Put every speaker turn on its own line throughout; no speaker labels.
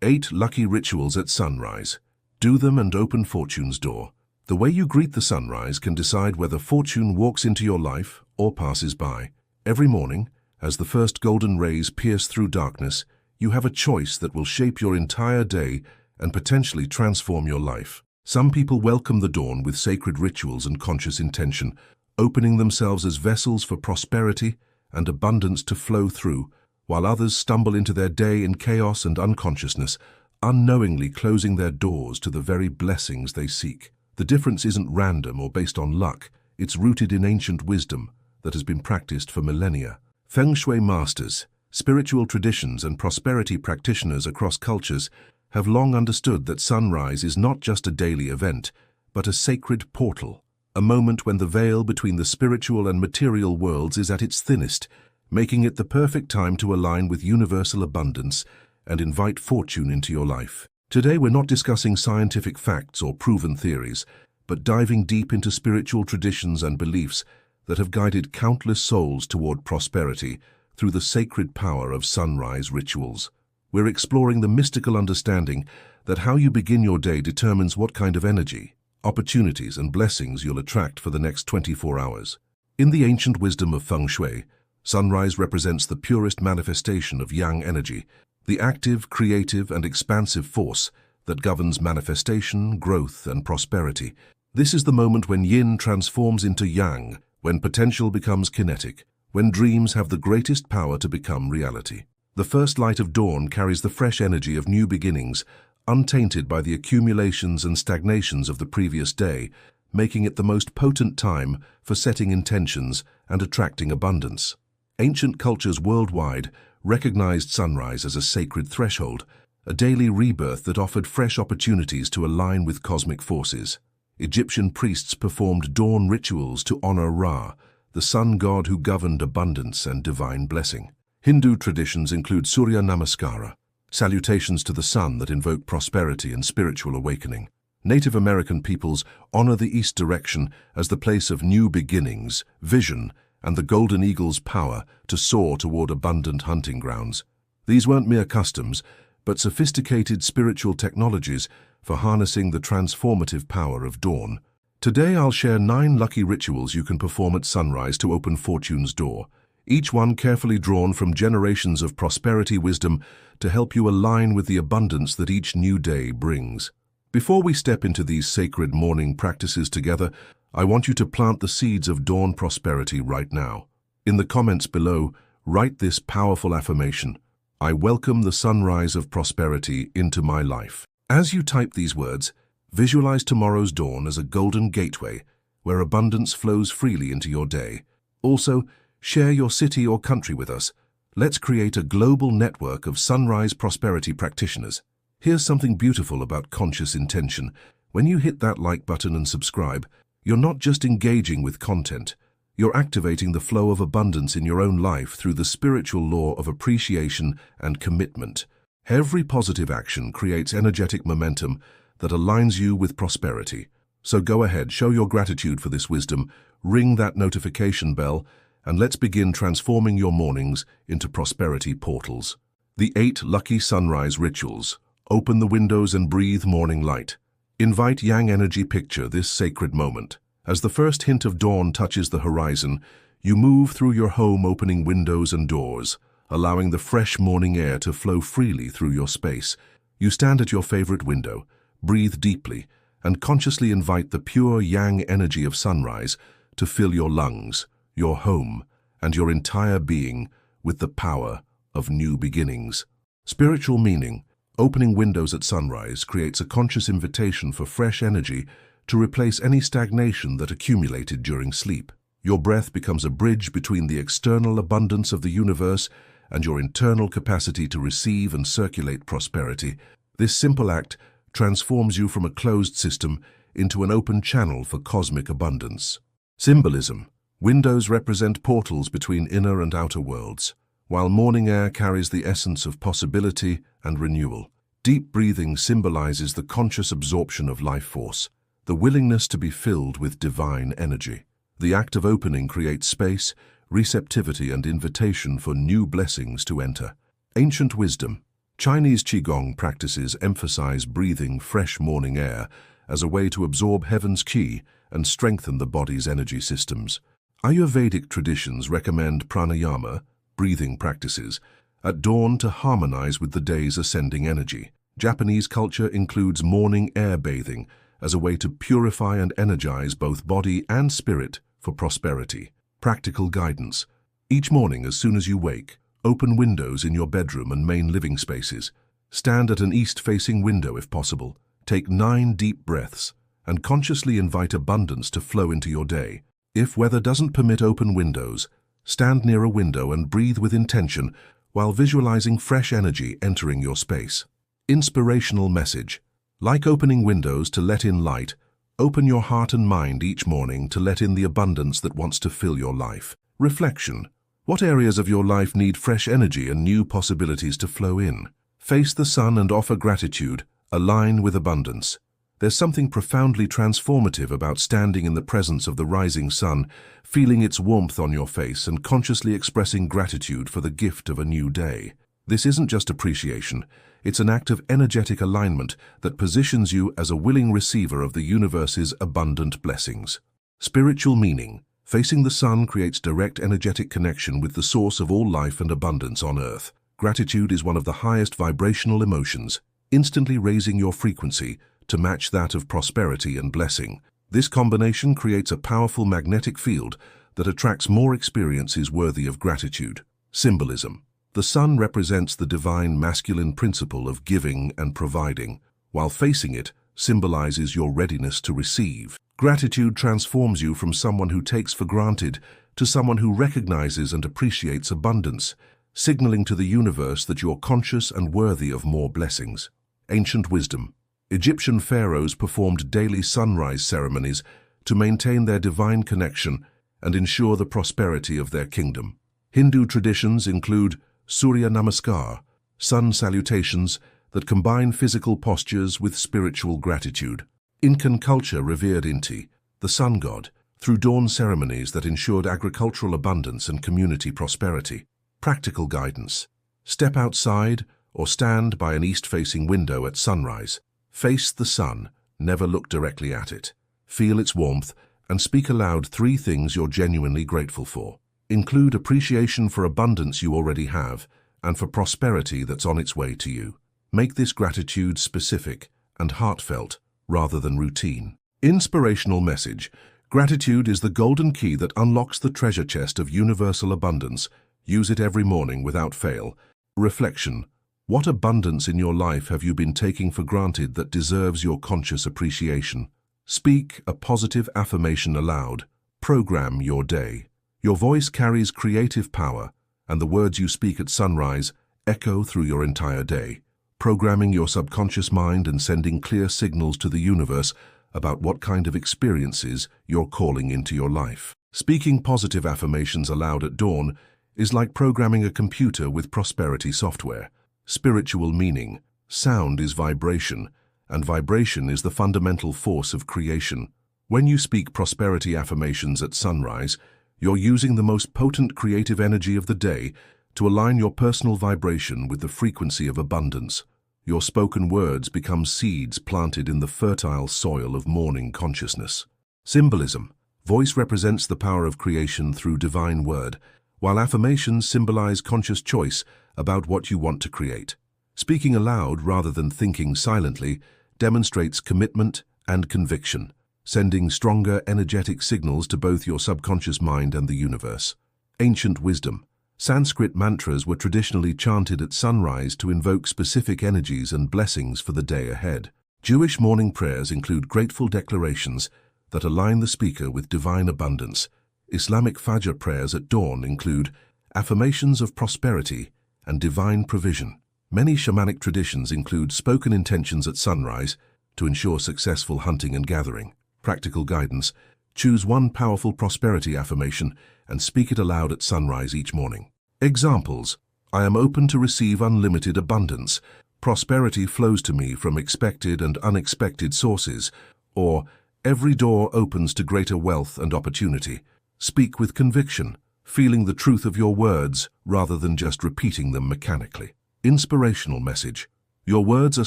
8 lucky rituals at sunrise. Do them and open fortune's door. The way you greet the sunrise can decide whether fortune walks into your life or passes by. Every morning, as the first golden rays pierce through darkness, you have a choice that will shape your entire day and potentially transform your life. Some people welcome the dawn with sacred rituals and conscious intention, opening themselves as vessels for prosperity and abundance to flow through, while others stumble into their day in chaos and unconsciousness, unknowingly closing their doors to the very blessings they seek. The difference isn't random or based on luck, it's rooted in ancient wisdom that has been practiced for millennia. Feng Shui masters, spiritual traditions and prosperity practitioners across cultures have long understood that sunrise is not just a daily event, but a sacred portal, a moment when the veil between the spiritual and material worlds is at its thinnest, making it the perfect time to align with universal abundance and invite fortune into your life. Today we're not discussing scientific facts or proven theories, but diving deep into spiritual traditions and beliefs that have guided countless souls toward prosperity through the sacred power of sunrise rituals. We're exploring the mystical understanding that how you begin your day determines what kind of energy, opportunities and blessings you'll attract for the next 24 hours. In the ancient wisdom of Feng Shui, sunrise represents the purest manifestation of yang energy, the active, creative and expansive force that governs manifestation, growth and prosperity. This is the moment when yin transforms into yang, when potential becomes kinetic, when dreams have the greatest power to become reality. The first light of dawn carries the fresh energy of new beginnings, untainted by the accumulations and stagnations of the previous day, making it the most potent time for setting intentions and attracting abundance. Ancient cultures worldwide recognized sunrise as a sacred threshold, a daily rebirth that offered fresh opportunities to align with cosmic forces. Egyptian priests performed dawn rituals to honor Ra, the sun god who governed abundance and divine blessing. Hindu traditions include Surya Namaskara, salutations to the sun that invoke prosperity and spiritual awakening. Native American peoples honor the east direction as the place of new beginnings, vision, and the golden eagle's power to soar toward abundant hunting grounds. These weren't mere customs, but sophisticated spiritual technologies for harnessing the transformative power of dawn. Today I'll share 9 lucky rituals you can perform at sunrise to open fortune's door, each one carefully drawn from generations of prosperity wisdom to help you align with the abundance that each new day brings. Before we step into these sacred morning practices together, I want you to plant the seeds of dawn prosperity right now. In the comments below, write this powerful affirmation: I welcome the sunrise of prosperity into my life. As you type these words, visualize tomorrow's dawn as a golden gateway where abundance flows freely into your day. Also, share your city or country with us. Let's create a global network of sunrise prosperity practitioners. Here's something beautiful about conscious intention. When you hit that like button and subscribe, you're not just engaging with content, you're activating the flow of abundance in your own life through the spiritual law of appreciation and commitment. Every positive action creates energetic momentum that aligns you with prosperity. So go ahead, show your gratitude for this wisdom, ring that notification bell, and let's begin transforming your mornings into prosperity portals. The 8 lucky sunrise rituals. Open the windows and breathe morning light. Invite yang energy. Picture this sacred moment. As the first hint of dawn touches the horizon, you move through your home, opening windows and doors, allowing the fresh morning air to flow freely through your space. You stand at your favorite window, breathe deeply, and consciously invite the pure yang energy of sunrise to fill your lungs, your home, and your entire being with the power of new beginnings. Spiritual meaning. Opening windows at sunrise creates a conscious invitation for fresh energy to replace any stagnation that accumulated during sleep. Your breath becomes a bridge between the external abundance of the universe and your internal capacity to receive and circulate prosperity. This simple act transforms you from a closed system into an open channel for cosmic abundance. Symbolism. Windows represent portals between inner and outer worlds, while morning air carries the essence of possibility and renewal. Deep breathing symbolizes the conscious absorption of life force, the willingness to be filled with divine energy. The act of opening creates space, receptivity, and invitation for new blessings to enter. Ancient wisdom. Chinese Qigong practices emphasize breathing fresh morning air as a way to absorb heaven's qi and strengthen the body's energy systems. Ayurvedic traditions recommend pranayama, breathing practices, at dawn to harmonize with the day's ascending energy. Japanese culture includes morning air bathing as a way to purify and energize both body and spirit for prosperity. Practical guidance. Each morning, as soon as you wake, open windows in your bedroom and main living spaces. Stand at an east-facing window if possible. Take 9 deep breaths and consciously invite abundance to flow into your day. If weather doesn't permit open windows, stand near a window and breathe with intention while visualizing fresh energy entering your space. Inspirational message. Like opening windows to let in light, open your heart and mind each morning to let in the abundance that wants to fill your life. Reflection. What areas of your life need fresh energy and new possibilities to flow in? Face the sun and offer gratitude. Align with abundance. There's something profoundly transformative about standing in the presence of the rising sun, feeling its warmth on your face and consciously expressing gratitude for the gift of a new day. This isn't just appreciation, it's an act of energetic alignment that positions you as a willing receiver of the universe's abundant blessings. Spiritual meaning. Facing the sun creates direct energetic connection with the source of all life and abundance on earth. Gratitude is one of the highest vibrational emotions, instantly raising your frequency to match that of prosperity and blessing. This combination creates a powerful magnetic field that attracts more experiences worthy of gratitude. Symbolism. The sun represents the divine masculine principle of giving and providing, while facing it symbolizes your readiness to receive. Gratitude transforms you from someone who takes for granted to someone who recognizes and appreciates abundance, signaling to the universe that you're conscious and worthy of more blessings. Ancient wisdom. Egyptian pharaohs performed daily sunrise ceremonies to maintain their divine connection and ensure the prosperity of their kingdom. Hindu traditions include Surya Namaskar, sun salutations that combine physical postures with spiritual gratitude. Incan culture revered Inti, the sun god, through dawn ceremonies that ensured agricultural abundance and community prosperity. Practical guidance. Step outside or stand by an east-facing window at sunrise. Face the sun, never look directly at it. Feel its warmth and speak aloud 3 things you're genuinely grateful for. Include appreciation for abundance you already have and for prosperity that's on its way to you. Make this gratitude specific and heartfelt rather than routine. Inspirational message. Gratitude is the golden key that unlocks the treasure chest of universal abundance. Use it every morning without fail. Reflection. What abundance in your life have you been taking for granted that deserves your conscious appreciation? Speak a positive affirmation aloud. Program your day. Your voice carries creative power, and the words you speak at sunrise echo through your entire day, programming your subconscious mind and sending clear signals to the universe about what kind of experiences you're calling into your life. Speaking positive affirmations aloud at dawn is like programming a computer with prosperity software. Spiritual meaning. Sound is vibration, and vibration is the fundamental force of creation. When you speak prosperity affirmations at sunrise, you're using the most potent creative energy of the day to align your personal vibration with the frequency of abundance. Your spoken words become seeds planted in the fertile soil of morning consciousness. Symbolism. Voice represents the power of creation through divine word, while affirmations symbolize conscious choice about what you want to create. Speaking aloud rather than thinking silently demonstrates commitment and conviction, sending stronger energetic signals to both your subconscious mind and the universe. Ancient wisdom. Sanskrit mantras were traditionally chanted at sunrise to invoke specific energies and blessings for the day ahead. Jewish morning prayers include grateful declarations that align the speaker with divine abundance. Islamic Fajr prayers at dawn include affirmations of prosperity and divine provision. Many shamanic traditions include spoken intentions at sunrise to ensure successful hunting and gathering. Practical guidance. Choose one powerful prosperity affirmation and speak it aloud at sunrise each morning. Examples. I am open to receive unlimited abundance. Prosperity flows to me from expected and unexpected sources. Or, every door opens to greater wealth and opportunity. Speak with conviction, feeling the truth of your words rather than just repeating them mechanically. Inspirational message. Your words are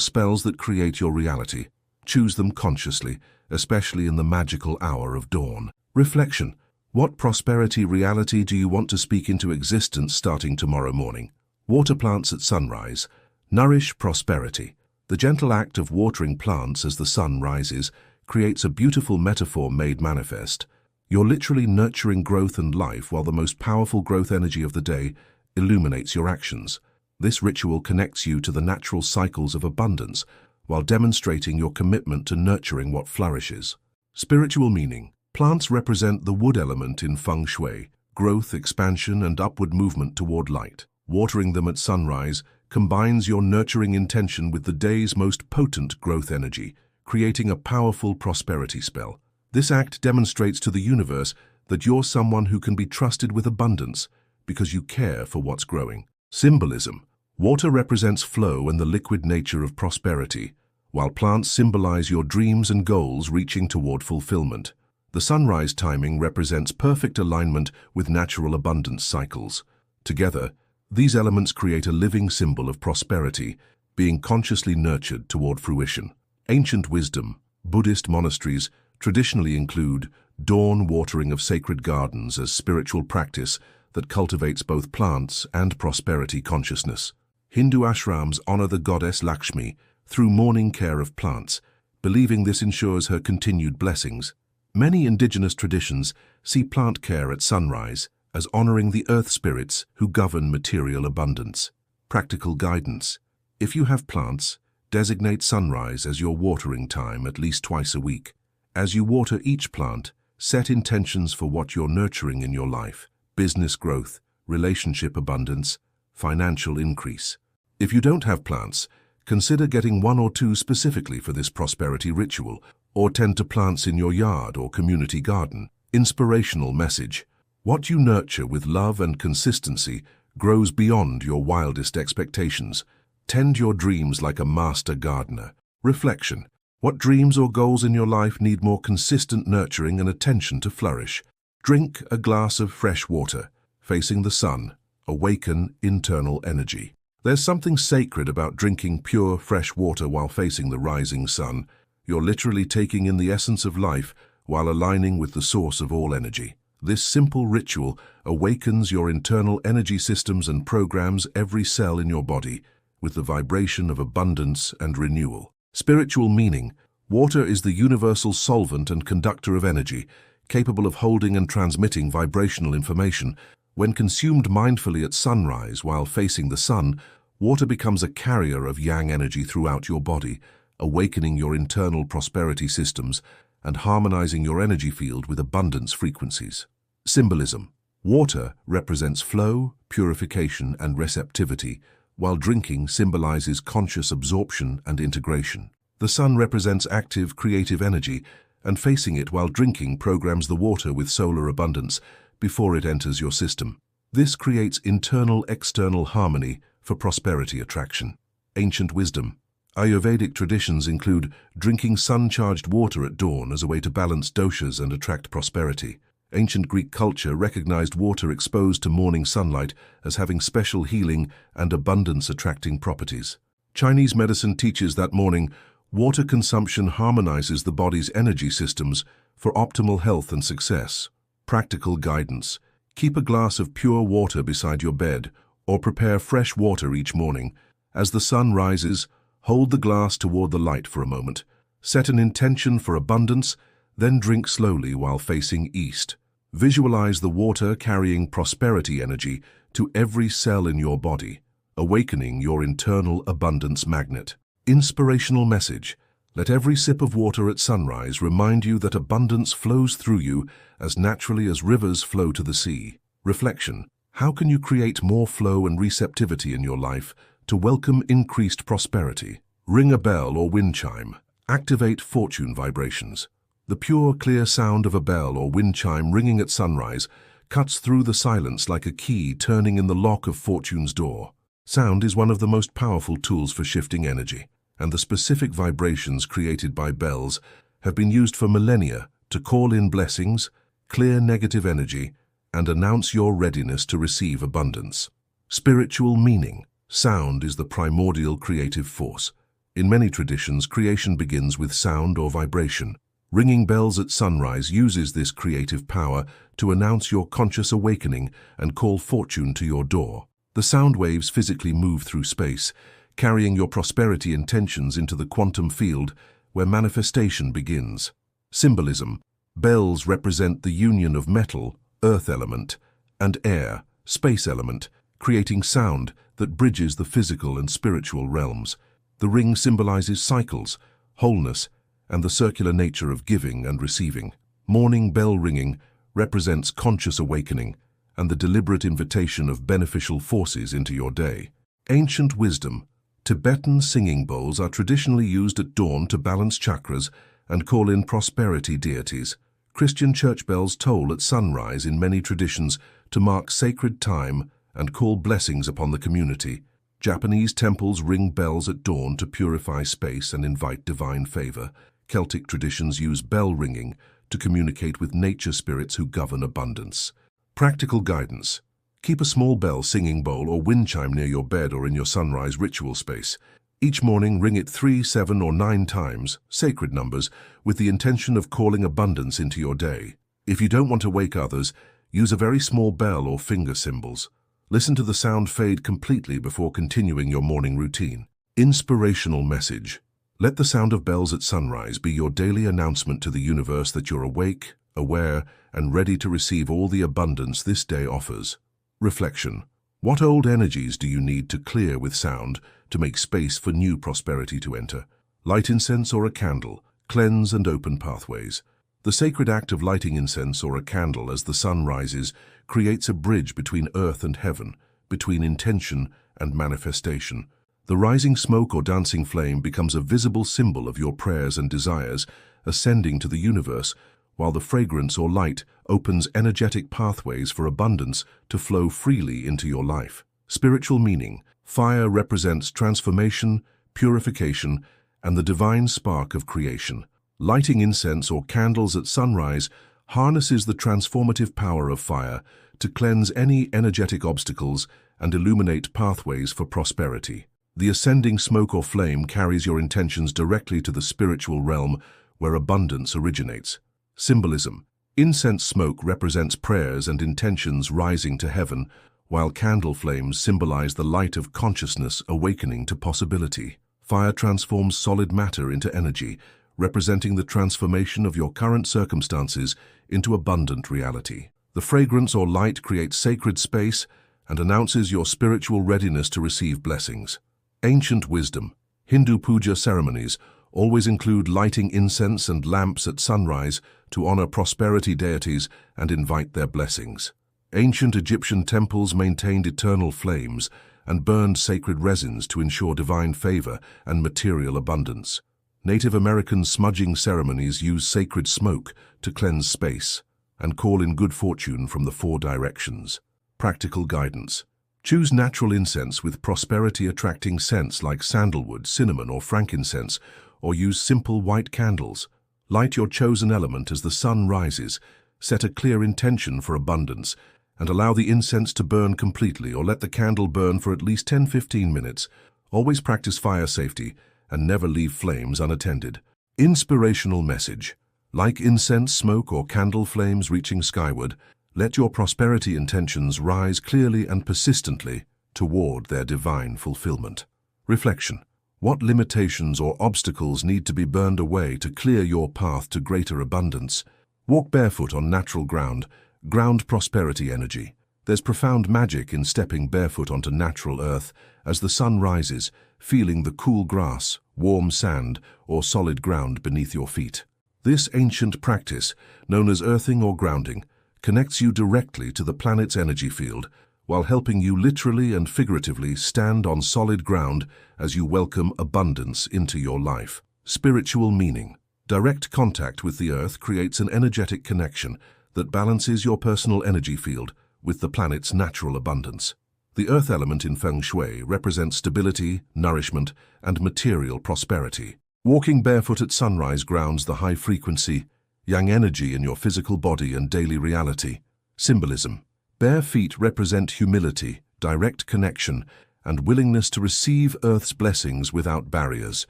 spells that create your reality. Choose them consciously, especially in the magical hour of dawn. Reflection. What prosperity reality do you want to speak into existence starting tomorrow morning? Water plants at sunrise. Nourish prosperity. The gentle act of watering plants as the sun rises creates a beautiful metaphor made manifest. You're literally nurturing growth and life while the most powerful growth energy of the day illuminates your actions. This ritual connects you to the natural cycles of abundance while demonstrating your commitment to nurturing what flourishes. Spiritual meaning. Plants represent the wood element in feng shui, growth, expansion, and upward movement toward light. Watering them at sunrise combines your nurturing intention with the day's most potent growth energy, creating a powerful prosperity spell. This act demonstrates to the universe that you're someone who can be trusted with abundance because you care for what's growing. Symbolism. Water represents flow and the liquid nature of prosperity, while plants symbolize your dreams and goals reaching toward fulfillment. The sunrise timing represents perfect alignment with natural abundance cycles. Together, these elements create a living symbol of prosperity, being consciously nurtured toward fruition. Ancient wisdom. Buddhist monasteries traditionally include dawn watering of sacred gardens as spiritual practice that cultivates both plants and prosperity consciousness. Hindu ashrams honor the goddess Lakshmi through morning care of plants, believing this ensures her continued blessings. Many indigenous traditions see plant care at sunrise as honoring the earth spirits who govern material abundance. Practical guidance. If you have plants, designate sunrise as your watering time at least twice a week. As you water each plant, set intentions for what you're nurturing in your life: business growth, relationship abundance, financial increase. If you don't have plants, consider getting one or two specifically for this prosperity ritual, or tend to plants in your yard or community garden. Inspirational message. What you nurture with love and consistency grows beyond your wildest expectations. Tend your dreams like a master gardener. Reflection. What dreams or goals in your life need more consistent nurturing and attention to flourish? Drink a glass of fresh water, facing the sun. Awaken internal energy. There's something sacred about drinking pure, fresh water while facing the rising sun. You're literally taking in the essence of life while aligning with the source of all energy. This simple ritual awakens your internal energy systems and programs every cell in your body with the vibration of abundance and renewal. Spiritual meaning. Water is the universal solvent and conductor of energy, capable of holding and transmitting vibrational information. When consumed mindfully at sunrise while facing the sun, water becomes a carrier of yang energy throughout your body, awakening your internal prosperity systems and harmonizing your energy field with abundance frequencies. Symbolism. Water represents flow, purification, and receptivity, while drinking symbolizes conscious absorption and integration. The sun represents active, creative energy, and facing it while drinking programs the water with solar abundance before it enters your system. This creates internal-external harmony for prosperity attraction. Ancient wisdom. Ayurvedic traditions include drinking sun-charged water at dawn as a way to balance doshas and attract prosperity. Ancient Greek culture recognized water exposed to morning sunlight as having special healing and abundance-attracting properties. Chinese medicine teaches that morning water consumption harmonizes the body's energy systems for optimal health and success. Practical guidance. Keep a glass of pure water beside your bed or prepare fresh water each morning. As the sun rises, hold the glass toward the light for a moment. Set an intention for abundance, then drink slowly while facing east. Visualize the water carrying prosperity energy to every cell in your body, awakening your internal abundance magnet. Inspirational message. Let every sip of water at sunrise remind you that abundance flows through you as naturally as rivers flow to the sea. Reflection. How can you create more flow and receptivity in your life to welcome increased prosperity? Ring a bell or wind chime. Activate fortune vibrations. The pure, clear sound of a bell or wind chime ringing at sunrise cuts through the silence like a key turning in the lock of fortune's door. Sound is one of the most powerful tools for shifting energy, and the specific vibrations created by bells have been used for millennia to call in blessings, clear negative energy, and announce your readiness to receive abundance. Spiritual meaning. Sound is the primordial creative force. In many traditions, creation begins with sound or vibration. Ringing bells at sunrise uses this creative power to announce your conscious awakening and call fortune to your door. The sound waves physically move through space, carrying your prosperity intentions into the quantum field where manifestation begins. Symbolism. Bells represent the union of metal, earth element, and air, space element, creating sound that bridges the physical and spiritual realms. The ring symbolizes cycles, wholeness, and the circular nature of giving and receiving. Morning bell ringing represents conscious awakening and the deliberate invitation of beneficial forces into your day. Ancient wisdom. Tibetan singing bowls are traditionally used at dawn to balance chakras and call in prosperity deities. Christian church bells toll at sunrise in many traditions to mark sacred time and call blessings upon the community. Japanese temples ring bells at dawn to purify space and invite divine favor. Celtic traditions use bell ringing to communicate with nature spirits who govern abundance. Practical guidance. Keep a small bell, singing bowl, or wind chime near your bed or in your sunrise ritual space. Each morning, ring it 3, 7, or 9 times, sacred numbers, with the intention of calling abundance into your day. If you don't want to wake others, use a very small bell or finger cymbals. Listen to the sound fade completely before continuing your morning routine. Inspirational message. Let the sound of bells at sunrise be your daily announcement to the universe that you're awake, aware, and ready to receive all the abundance this day offers. Reflection. What old energies do you need to clear with sound to make space for new prosperity to enter? Light incense or a candle, cleanse and open pathways. The sacred act of lighting incense or a candle as the sun rises creates a bridge between earth and heaven, between intention and manifestation. The rising smoke or dancing flame becomes a visible symbol of your prayers and desires ascending to the universe, while the fragrance or light opens energetic pathways for abundance to flow freely into your life. Spiritual meaning. Fire represents transformation, purification, and the divine spark of creation. Lighting incense or candles at sunrise harnesses the transformative power of fire to cleanse any energetic obstacles and illuminate pathways for prosperity. The ascending smoke or flame carries your intentions directly to the spiritual realm where abundance originates. Symbolism. Incense smoke represents prayers and intentions rising to heaven, while candle flames symbolize the light of consciousness awakening to possibility. Fire transforms solid matter into energy, representing the transformation of your current circumstances into abundant reality. The fragrance or light creates sacred space and announces your spiritual readiness to receive blessings. Ancient wisdom. Hindu puja ceremonies always include lighting incense and lamps at sunrise to honor prosperity deities and invite their blessings. Ancient Egyptian temples maintained eternal flames and burned sacred resins to ensure divine favor and material abundance. Native American smudging ceremonies use sacred smoke to cleanse space and call in good fortune from the 4 directions. Practical guidance. Choose natural incense with prosperity-attracting scents like sandalwood, cinnamon, or frankincense, or use simple white candles. Light your chosen element as the sun rises, set a clear intention for abundance, and allow the incense to burn completely or let the candle burn for at least 10-15 minutes. Always practice fire safety and never leave flames unattended. Inspirational message. Like incense, smoke, or candle flames reaching skyward, let your prosperity intentions rise clearly and persistently toward their divine fulfillment. Reflection. What limitations or obstacles need to be burned away to clear your path to greater abundance? Walk barefoot on natural ground. Ground prosperity energy. There's profound magic in stepping barefoot onto natural earth as the sun rises, feeling the cool grass, warm sand, or solid ground beneath your feet. This ancient practice, known as earthing or grounding, connects you directly to the planet's energy field, while helping you literally and figuratively stand on solid ground as you welcome abundance into your life. Spiritual meaning. Direct contact with the earth creates an energetic connection that balances your personal energy field with the planet's natural abundance. The earth element in Feng Shui represents stability, nourishment, and material prosperity. Walking barefoot at sunrise grounds the high-frequency, yang energy in your physical body and daily reality. Symbolism. Bare feet represent humility, direct connection, and willingness to receive Earth's blessings without barriers.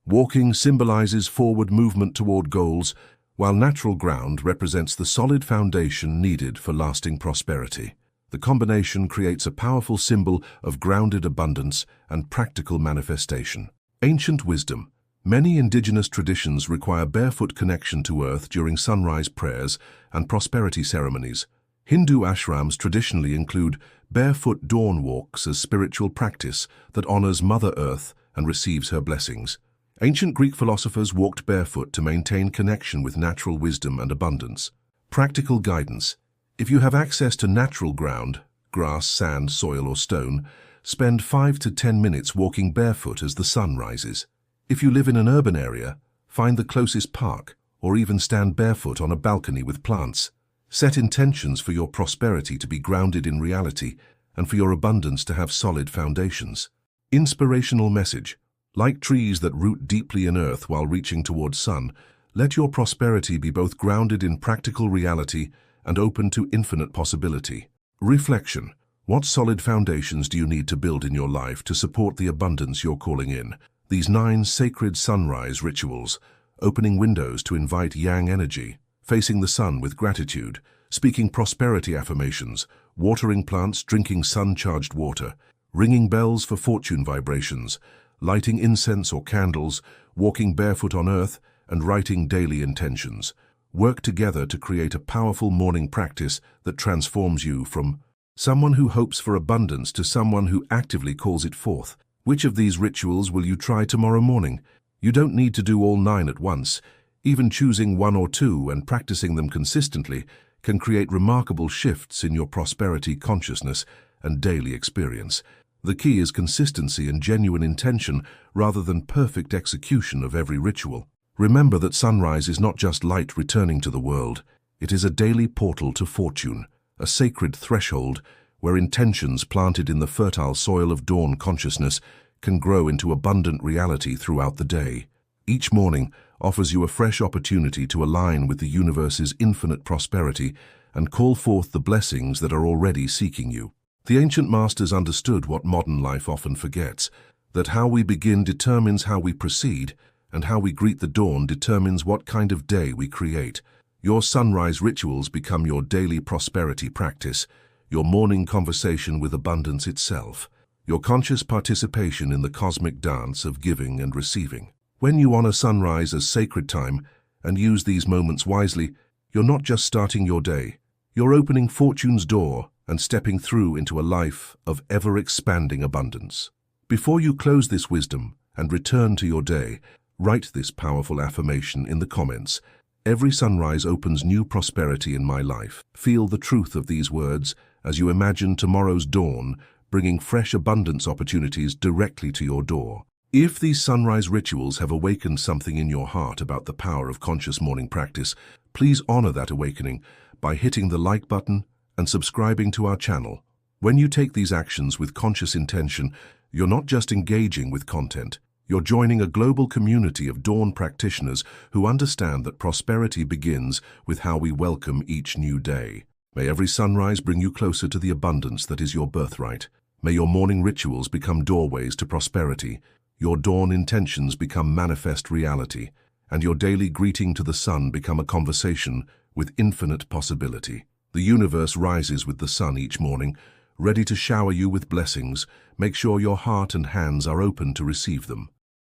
Walking symbolizes forward movement toward goals, while natural ground represents the solid foundation needed for lasting prosperity. The combination creates a powerful symbol of grounded abundance and practical manifestation. Ancient wisdom. Many indigenous traditions require barefoot connection to earth during sunrise prayers and prosperity ceremonies. Hindu ashrams traditionally include barefoot dawn walks as spiritual practice that honors Mother Earth and receives her blessings. Ancient Greek philosophers walked barefoot to maintain connection with natural wisdom and abundance. Practical guidance. If you have access to natural ground, grass, sand, soil, or stone, spend 5 to 10 minutes walking barefoot as the sun rises. If you live in an urban area, find the closest park, or even stand barefoot on a balcony with plants. Set intentions for your prosperity to be grounded in reality and for your abundance to have solid foundations. Inspirational message. Like trees that root deeply in earth while reaching towards sun, let your prosperity be both grounded in practical reality and open to infinite possibility. Reflection. What solid foundations do you need to build in your life to support the abundance you're calling in? These 9 sacred sunrise rituals, opening windows to invite yang energy, facing the sun with gratitude, speaking prosperity affirmations, watering plants, drinking sun-charged water, ringing bells for fortune vibrations, lighting incense or candles, walking barefoot on earth, and writing daily intentions. Work together to create a powerful morning practice that transforms you from someone who hopes for abundance to someone who actively calls it forth. Which of these rituals will you try tomorrow morning? You don't need to do all 9 at once. Even choosing 1 or 2 and practicing them consistently can create remarkable shifts in your prosperity consciousness and daily experience. The key is consistency and genuine intention rather than perfect execution of every ritual. Remember that sunrise is not just light returning to the world. It is a daily portal to fortune, a sacred threshold where intentions planted in the fertile soil of dawn consciousness can grow into abundant reality throughout the day. Each morning offers you a fresh opportunity to align with the universe's infinite prosperity and call forth the blessings that are already seeking you. The ancient masters understood what modern life often forgets, that how we begin determines how we proceed, and how we greet the dawn determines what kind of day we create. Your sunrise rituals become your daily prosperity practice, your morning conversation with abundance itself, your conscious participation in the cosmic dance of giving and receiving. When you honor sunrise as sacred time and use these moments wisely, you're not just starting your day, you're opening fortune's door and stepping through into a life of ever-expanding abundance. Before you close this wisdom and return to your day, write this powerful affirmation in the comments. Every sunrise opens new prosperity in my life. Feel the truth of these words as you imagine tomorrow's dawn, bringing fresh abundance opportunities directly to your door. If these sunrise rituals have awakened something in your heart about the power of conscious morning practice, please honor that awakening by hitting the like button and subscribing to our channel. When you take these actions with conscious intention, you're not just engaging with content, you're joining a global community of dawn practitioners who understand that prosperity begins with how we welcome each new day. May every sunrise bring you closer to the abundance that is your birthright. May your morning rituals become doorways to prosperity, your dawn intentions become manifest reality, and your daily greeting to the sun become a conversation with infinite possibility. The universe rises with the sun each morning, ready to shower you with blessings. Make sure your heart and hands are open to receive them.